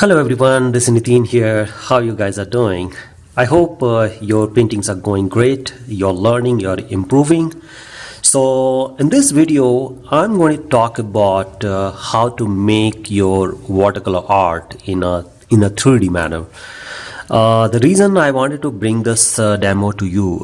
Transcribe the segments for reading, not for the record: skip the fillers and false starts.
Hello everyone, this is Nitin here. How you guys are doing? I hope your paintings are going great, you're learning, you're improving. So in this video, I'm going to talk about how to make your watercolor art in a 3D manner. The reason I wanted to bring this demo to you,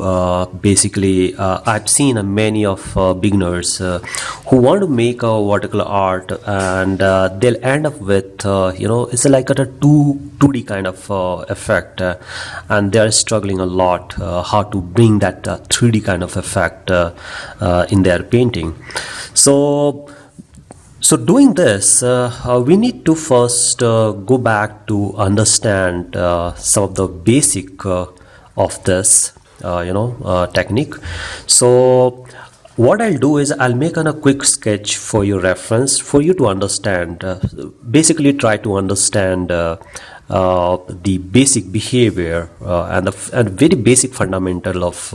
basically I've seen many of beginners who want to make a watercolor art, and they'll end up with it's like a 2D kind of effect, and they're struggling a lot how to bring that 3D kind of effect in their painting. So doing this, we need to first go back to understand some of the basic of this, technique. So what I'll do is I'll make a quick sketch for your reference, for you to understand. Basically, try to understand the basic behavior and very basic fundamental of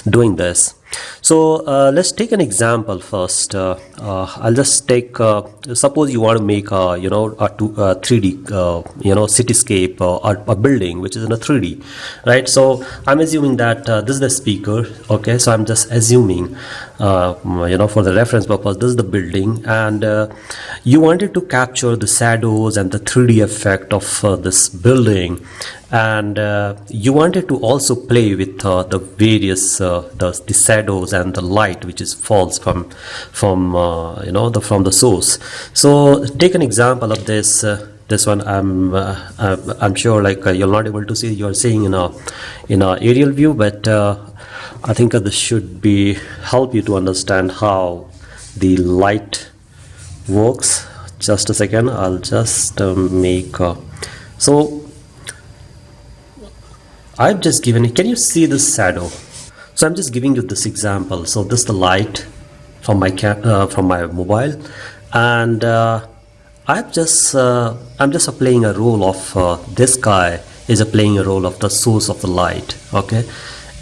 doing this. So let's take an example first. I'll just take suppose you want to make a 3D cityscape or a building which is in a 3D, right? So I'm assuming that this is the speaker. Okay, so I'm just assuming for the reference purpose, this is the building, and you wanted to capture the shadows and the 3D effect of this building, and you wanted to also play with the various the shadows and the light which is falls from the source. So take an example of this. This one I'm sure you're not able to see. You're seeing in a aerial view, but I think this should be help you to understand how the light works. Just a second, I'll just make so I've just given it. Can you see this shadow? So I'm just giving you this example. So this is the light from my mobile, and I'm just playing a role of this guy is playing a role of the source of the light. Okay,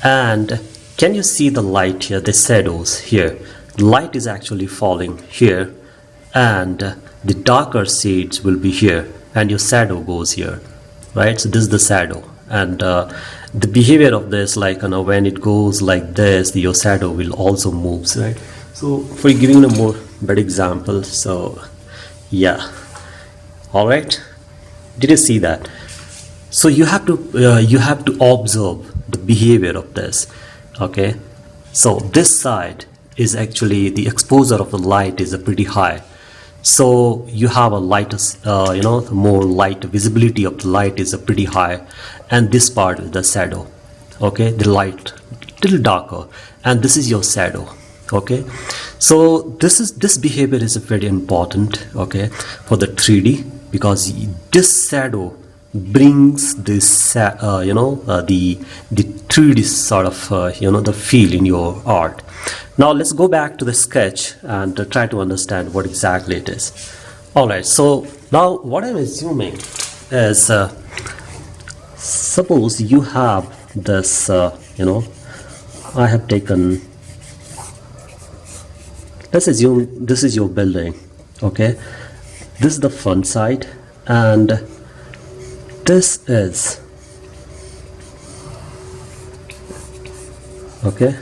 and can you see the light here? The shadows here. Light is actually falling here, and the darker shades will be here, and your shadow goes here, right? So this is the shadow. And the behavior of this, when it goes like this, your shadow will also moves, right? So for giving a more better example, so yeah, all right, did you see that? So you have to observe the behavior of this. Okay, so this side is actually the exposure of the light is pretty high. So you have a lighter, more light visibility of the light is pretty high, and this part is the shadow. Okay, the light little darker, and this is your shadow. Okay, so this behavior is very important. Okay, for the 3D, because this shadow brings this the 3D sort of the feel in your art. Now let's go back to the sketch and try to understand what exactly it is. Alright, so now what I'm assuming is suppose you have this I have taken, let's assume this is your building. Okay, this is the front side, and this is okay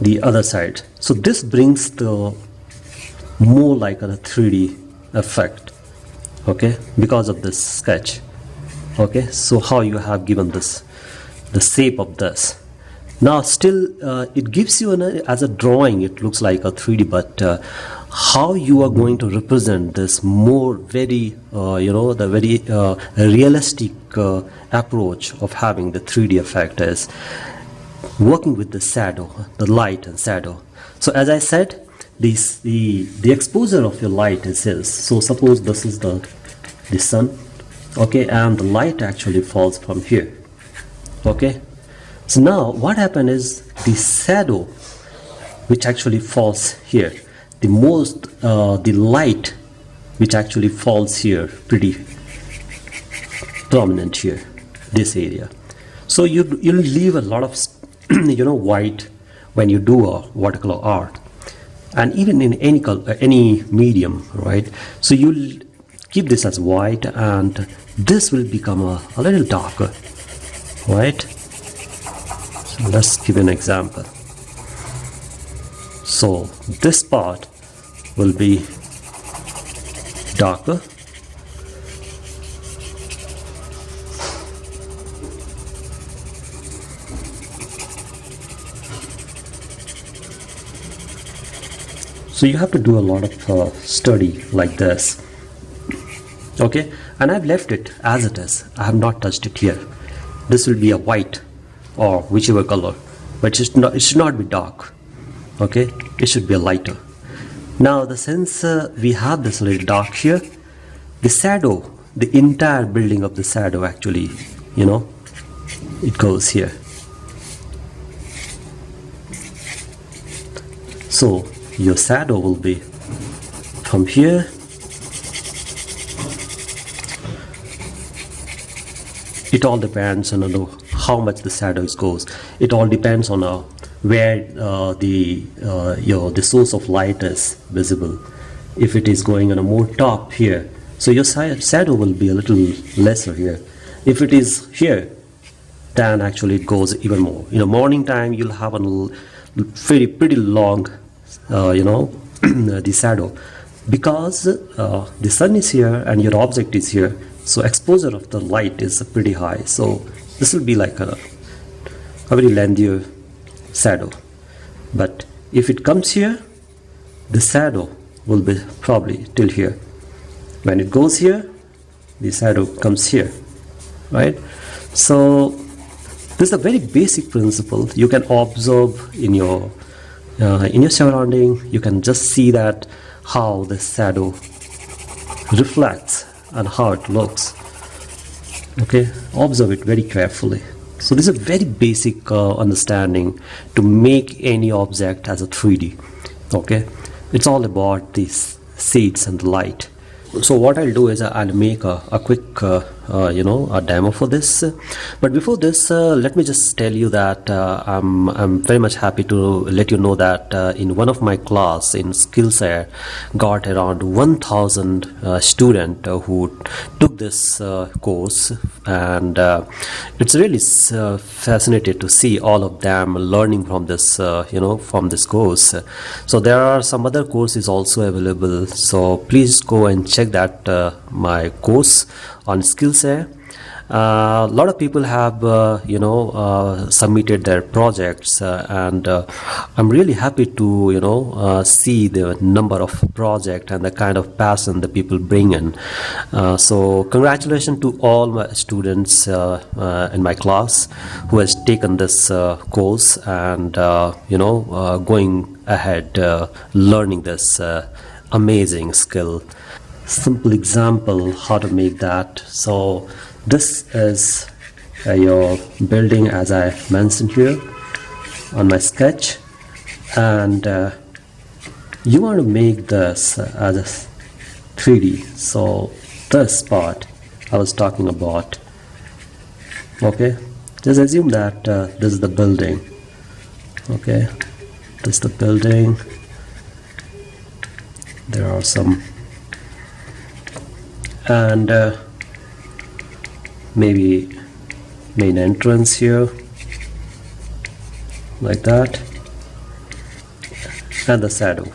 the other side. So this brings the more like a 3D effect, okay, because of this sketch. Okay, so how you have given this the shape of this. Now still it gives you as a drawing it looks like a 3D, but how you are going to represent this more very the very realistic approach of having the 3D effect is working with the shadow, the light and shadow. So as I said, the exposure of your light is this. So suppose this is the sun, okay, and the light actually falls from here. Okay, so now what happened is the shadow which actually falls here, the light which actually falls here pretty prominent here, this area. So you'll leave a lot of white when you do a watercolor art, and even in any color, any medium, right? So you'll keep this as white, and this will become a little darker, right? So let's give an example. So this part will be darker, so you have to do a lot of study like this. Okay, and I've left it as it is. I have not touched it here. This will be a white or whichever color, but it should not be dark. Okay, it should be a lighter. Now since we have this little dark here, the shadow, the entire building of the shadow actually, it goes here. So your shadow will be from here it all depends on how much the shadows goes. It all depends on where the source of light is visible. If it is going on a more top here, so your shadow will be a little lesser here. If it is here, then actually it goes even more. Morning time you'll have a pretty long the shadow, because the sun is here and your object is here, so exposure of the light is pretty high. So this will be like a very lengthier shadow. But if it comes here, the shadow will be probably till here. When it goes here, the shadow comes here, right? So this is a very basic principle. You can observe in your surrounding. You can just see that how the shadow reflects and how it looks. Okay, observe it very carefully. So this is a very basic understanding to make any object as a 3D. Okay, it's all about these seeds and the light. So what I'll do is I'll make a quick a demo for this. But before this, let me just tell you that I'm very much happy to let you know that in one of my class in SKILLSHARE got around 1,000 students who took this course, and it's really fascinating to see all of them learning from this from this course. So there are some other courses also available, so please go and check that my course on SKILLSHARE. A lot of people have submitted their projects, and I'm really happy to see the number of projects and the kind of passion that people bring in. So congratulations to all my students in my class who has taken this course and going ahead learning this amazing skill. Simple example how to make that. So this is your building as I mentioned here on my sketch, and you want to make this as a 3D. So this part I was talking about. Okay, just assume that this is the building. Okay, this is the building. There are some and maybe main entrance here like that, and the shadow.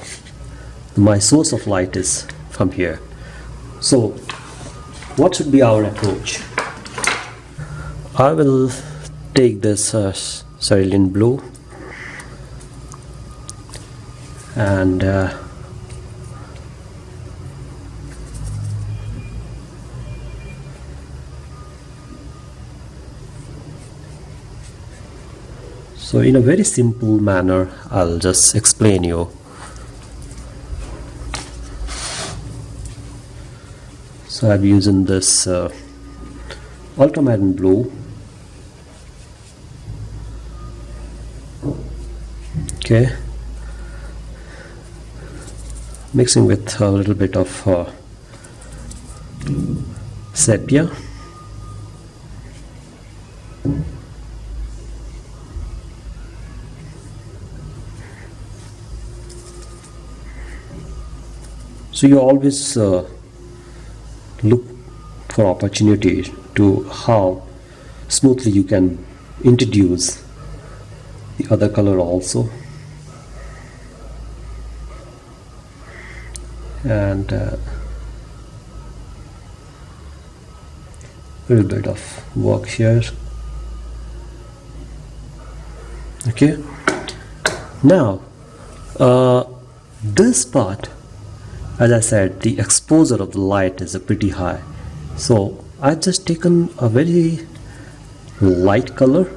My source of light is from here. So what should be our approach? I will take this cerulean blue and so in a very simple manner I'll just explain you. So I'm using this ultramarine blue. Okay, mixing with a little bit of sepia. So you always look for opportunity to how smoothly you can introduce the other color also. And a little bit of work here. Okay, now this part, as I said, the exposure of the light is pretty high, so I've just taken a very light color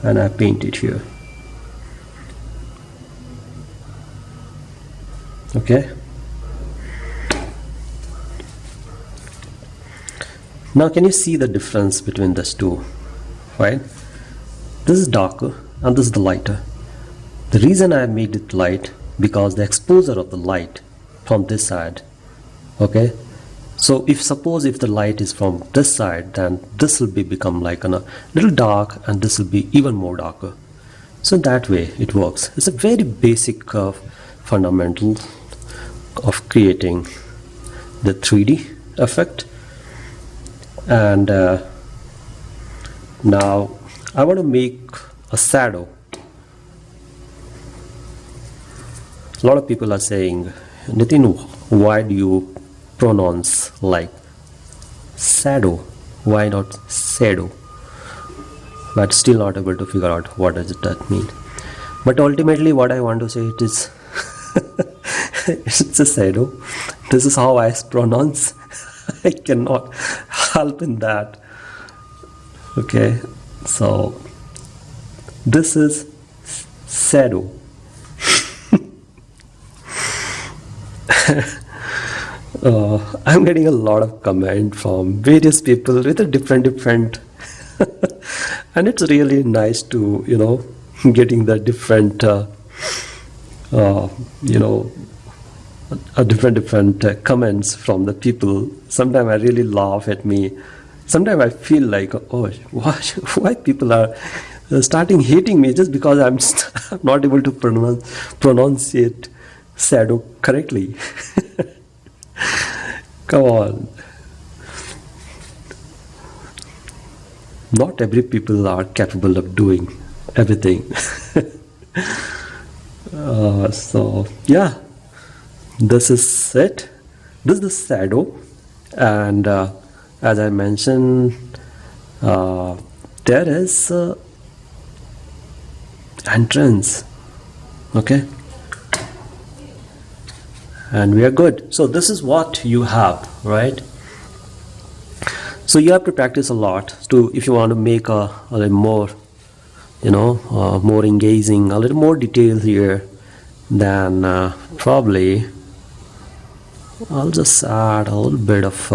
and I paint it here. Okay, now can you see the difference between these two, right? This is darker and this is the lighter. The reason I made it light because the exposure of the light from this side. Okay, so suppose if the light is from this side, then this will become like a little dark and this will be even more darker. So that way it works. It's a very basic fundamental of creating the 3D effect. And now I want to make a shadow. A lot of people are saying, Nitin, why do you pronounce like shadow? Why not shadow? But still not able to figure out what does that mean. But ultimately what I want to say it is it's a shadow. This is how I pronounce. I cannot help in that. Okay, so this is shadow. I'm getting a lot of comment from various people with a different and it's really nice to getting the different different comments from the people. Sometimes I really laugh at me. Sometimes I feel like, oh, why people are starting hating me just because I'm not able to pronounce it shadow correctly. Come on. Not every people are capable of doing everything. So yeah, this is it. This is the shadow, and as I mentioned, there is entrance. Okay, and we are good. So this is what you have, right? So you have to practice a lot if you want to make a little more, more engaging, a little more detail here. Then probably I'll just add a little bit of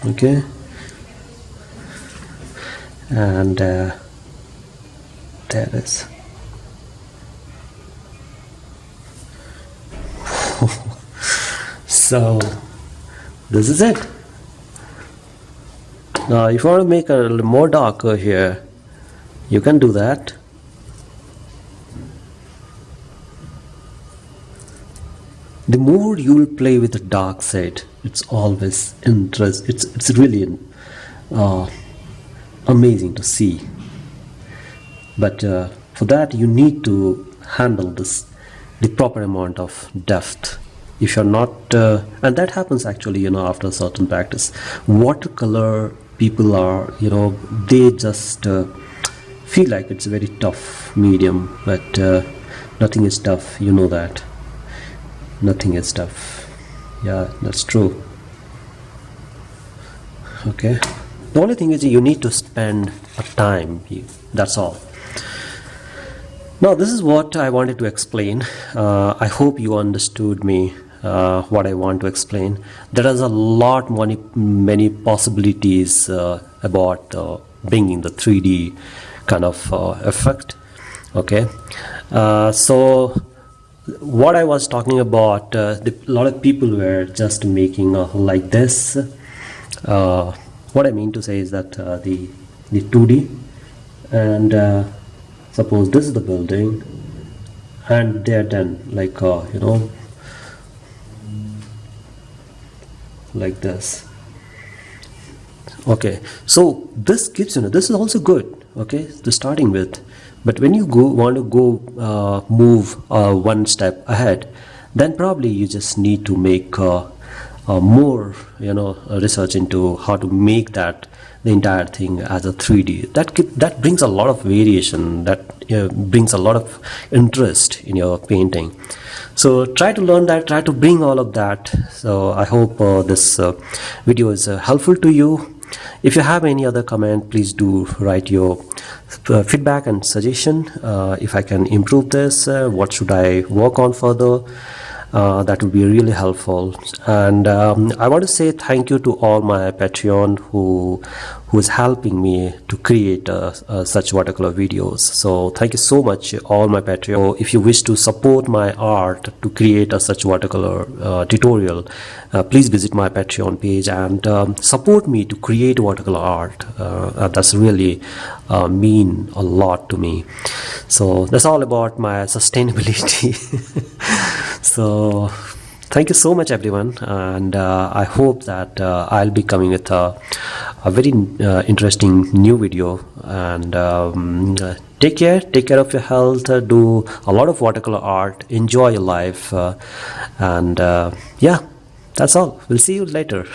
okay, and there is so this is it. Now if you want to make a little more darker here, you can do that. The more you will play with the dark side, it's always interesting. It's really amazing to see. But for that you need to handle the proper amount of depth. If you're not, and that happens actually, after a certain practice. Watercolor people are, they just feel like it's a very tough medium, but nothing is tough. That. Nothing is tough. Yeah, that's true. Okay. The only thing is you need to spend a time. That's all. Now this is what I wanted to explain. I hope you understood me. What I want to explain. There is a lot many possibilities about bringing the 3D kind of effect. Okay. So what I was talking about, a lot of people were just making like this. What I mean to say is that the 2D, and suppose this is the building, and they're done like like this. Okay, so this gives, this is also good, okay, to starting with. But when you want to go move one step ahead, then probably you just need to make more research into how to make that the entire thing as a 3D. That brings a lot of variation, that brings a lot of interest in your painting. So try to learn that, try to bring all of that. So I hope this video is helpful to you. If you have any other comment, please do write your feedback and suggestion. If I can improve this, what should I work on further? That would be really helpful. And I want to say thank you to all my Patreon who is helping me to create such watercolor videos. So thank you so much, all my Patreon. So if you wish to support my art to create such watercolor tutorial, please visit my Patreon page and support me to create watercolor art. That's really mean a lot to me. So that's all about my sustainability. So thank you so much, everyone, and I hope that I'll be coming with a very interesting new video. And take care of your health, do a lot of watercolor art, enjoy your life, and yeah, that's all. We'll see you later.